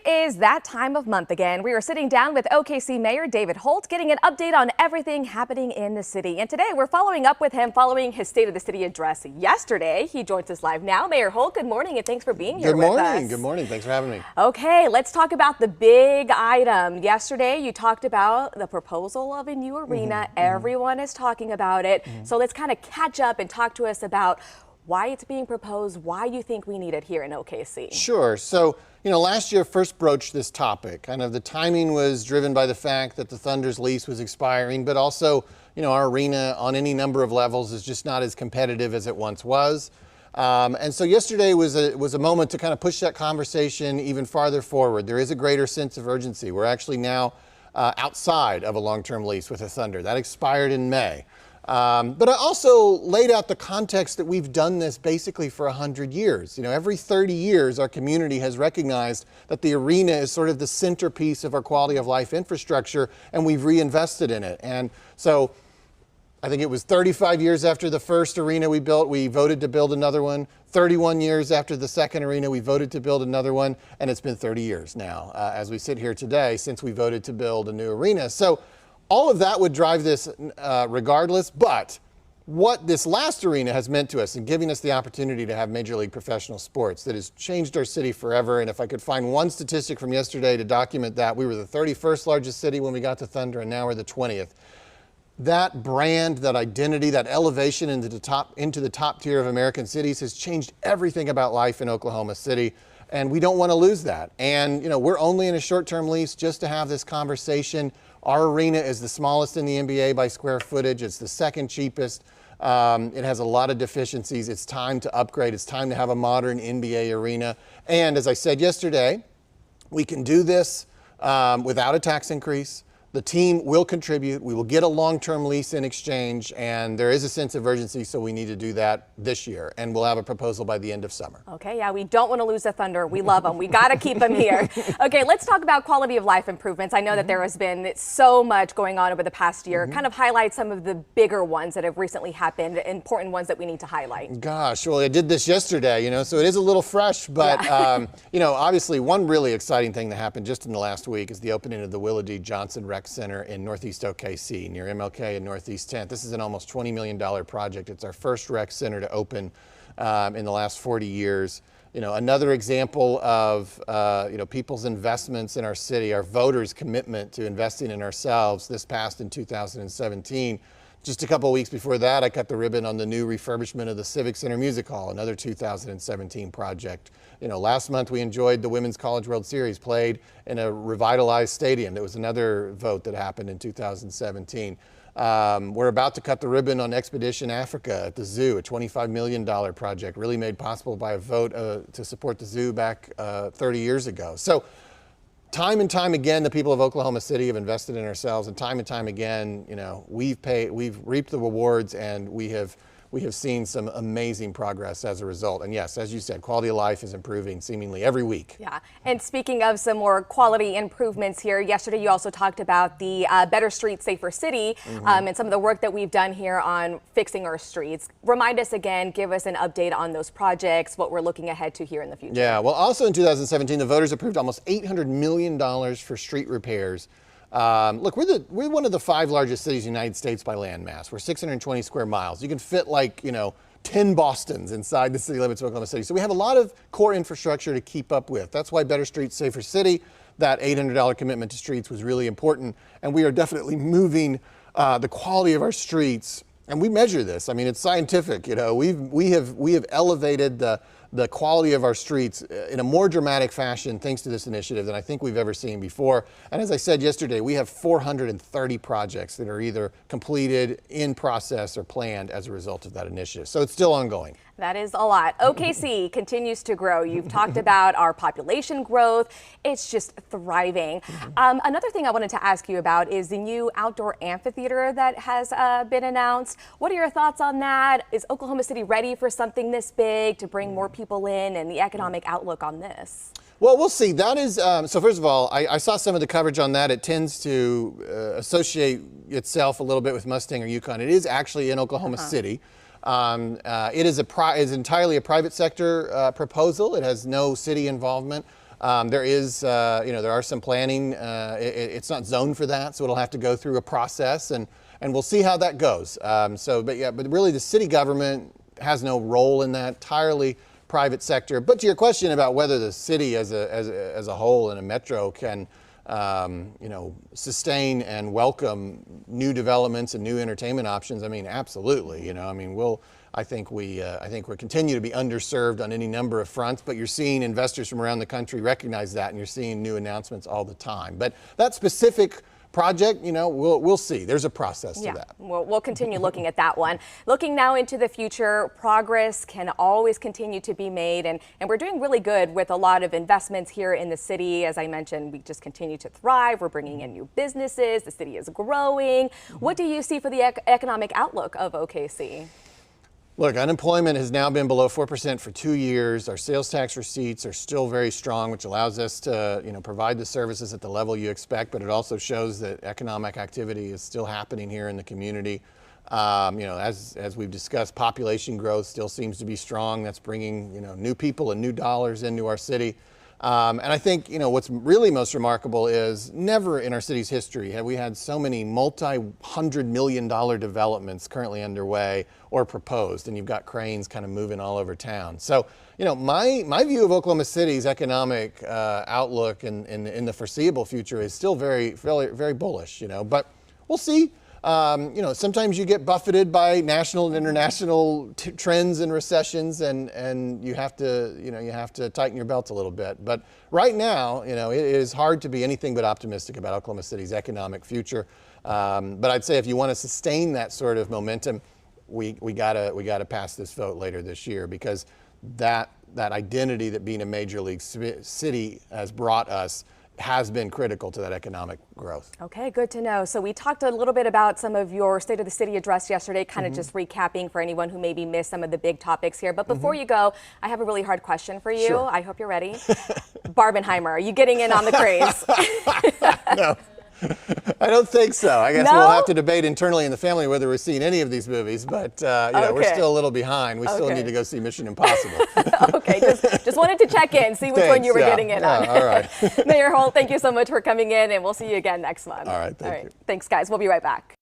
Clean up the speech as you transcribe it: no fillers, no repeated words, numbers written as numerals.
is that time of month again. We are sitting down with OKC Mayor David Holt, getting an update on everything happening in the city. And today we're following up with him following his State of the City address yesterday. He joins us live now. Mayor Holt, good morning and thanks for being here with us. Good morning. Thanks for having me. Okay, let's talk about the big item. Yesterday you talked about the proposal of a new arena. Everyone is talking about it. So let's kind of catch up and talk to us about why it's being proposed, why you think we need it here in OKC. Sure. So, last year first broached this topic. Kind of the timing was driven by the fact that the Thunder's lease was expiring, but also, our arena on any number of levels is just not as competitive as it once was. And so yesterday was a moment to kind of push that conversation even farther forward. There is a greater sense of urgency. We're actually now outside of a long-term lease with the Thunder. That expired in May. But I also laid out the context that we've done this basically for 100 years. Every 30 years, our community has recognized that the arena is sort of the centerpiece of our quality of life infrastructure, and we've reinvested in it. And so I think it was 35 years after the first arena we built, we voted to build another one. 31 years after the second arena, we voted to build another one. And it's been 30 years now, as we sit here today, since we voted to build a new arena. So all of that would drive this regardless, but what this last arena has meant to us in giving us the opportunity to have Major League Professional Sports that has changed our city forever. And if I could find one statistic from yesterday to document that, we were the 31st largest city when we got to Thunder, and now we're the 20th. That brand, that identity, that elevation into the top tier of American cities has changed everything about life in Oklahoma City. And we don't want to lose that. And, we're only in a short-term lease just to have this conversation. Our arena is the smallest in the NBA by square footage. It's the second cheapest. It has a lot of deficiencies. It's time to upgrade. It's time to have a modern NBA arena. And as I said yesterday, we can do this without a tax increase. The team will contribute. We will get a long-term lease in exchange, and there is a sense of urgency, so we need to do that this year. And we'll have a proposal by the end of summer. Okay, yeah, we don't want to lose the Thunder. We love them. We got to keep them here. Okay, let's talk about quality of life improvements. I know that there has been so much going on over the past year. Kind of highlight some of the bigger ones that have recently happened, important ones that we need to highlight. Gosh, well, I did this yesterday, so it is a little fresh, but, obviously one really exciting thing that happened just in the last week is the opening of the Willa D. Johnson Rec Center in Northeast OKC near MLK and Northeast 10th. This is an almost $20 million project. It's our first rec center to open in the last 40 years. Another example of people's investments in our city, our voters' commitment to investing in ourselves. This passed in 2017. Just a couple of weeks before that, I cut the ribbon on the new refurbishment of the Civic Center Music Hall, another 2017 project. Last month we enjoyed the Women's College World Series played in a revitalized stadium. That was another vote that happened in 2017. We're about to cut the ribbon on Expedition Africa at the zoo, a $25 million project really made possible by a vote to support the zoo back 30 years ago. So time and time again, the people of Oklahoma City have invested in ourselves, and time again, we've reaped the rewards, and we have seen some amazing progress as a result. And yes, as you said, quality of life is improving seemingly every week. Yeah, and speaking of some more quality improvements here, yesterday you also talked about the Better Streets, Safer City, and some of the work that we've done here on fixing our streets. Remind us again, give us an update on those projects, what we're looking ahead to here in the future. Yeah, well, also in 2017, the voters approved almost $800 million for street repairs. Look, we're one of the 5 largest cities in the United States by land mass. We're 620 square miles. You can fit 10 Bostons inside the city limits of Oklahoma City. So we have a lot of core infrastructure to keep up with. That's why Better Streets, Safer City, that $800 commitment to streets was really important. And we are definitely moving the quality of our streets. And we measure this. I mean, it's scientific. We have elevated the quality of our streets in a more dramatic fashion thanks to this initiative than I think we've ever seen before. And as I said yesterday, we have 430 projects that are either completed, in process, or planned as a result of that initiative. So it's still ongoing. That is a lot. OKC continues to grow. You've talked about our population growth. It's just thriving. Another thing I wanted to ask you about is the new outdoor amphitheater that has been announced. What are your thoughts on that? Is Oklahoma City ready for something this big to bring more people in, and the economic outlook on this? Well, we'll see. That is, so first of all, I saw some of the coverage on that. It tends to associate itself a little bit with Mustang or Yukon. It is actually in Oklahoma City. It is entirely a private sector proposal. It has no city involvement. There is, there are some planning. It's not zoned for that, so it'll have to go through a process, and we'll see how that goes. But really, the city government has no role in that. Entirely private sector. But to your question about whether the city as a whole and a metro can sustain and welcome new developments and new entertainment options, I mean, absolutely. I think we continue to be underserved on any number of fronts, but you're seeing investors from around the country recognize that, and you're seeing new announcements all the time. But that specific project, we'll see. There's a process to that. We'll continue looking at that one. Looking now into the future, progress can always continue to be made, and we're doing really good with a lot of investments here in the city. As I mentioned, we just continue to thrive. We're bringing in new businesses. The city is growing. What do you see for the economic outlook of OKC? Look, unemployment has now been below 4% for 2 years. Our sales tax receipts are still very strong, which allows us to, provide the services at the level you expect, but it also shows that economic activity is still happening here in the community. As we've discussed, population growth still seems to be strong. That's bringing, new people and new dollars into our city. And I think, what's really most remarkable is never in our city's history have we had so many multi-hundred-million-dollar developments currently underway or proposed, and you've got cranes kind of moving all over town. So, my view of Oklahoma City's economic outlook in the foreseeable future is still very, very, very bullish, but we'll see. Sometimes you get buffeted by national and international trends and recessions, and you have to tighten your belt a little bit. But right now, it is hard to be anything but optimistic about Oklahoma City's economic future. But I'd say if you want to sustain that sort of momentum, we gotta pass this vote later this year, because that identity that being a major league city has brought us has been critical to that economic growth. Okay, good to know. So we talked a little bit about some of your State of the City address yesterday, kind of just recapping for anyone who maybe missed some of the big topics here. But before you go, I have a really hard question for you. Sure. I hope you're ready. Barbenheimer, are you getting in on the craze? No. I don't think so. I guess we'll have to debate internally in the family whether we're seeing any of these movies, but we're still a little behind. We still need to go see Mission Impossible. Okay, just wanted to check in, see which one you were getting in on. All right. Mayor Holt, thank you so much for coming in, and we'll see you again next month. All right, thank you. Thanks, guys. We'll be right back.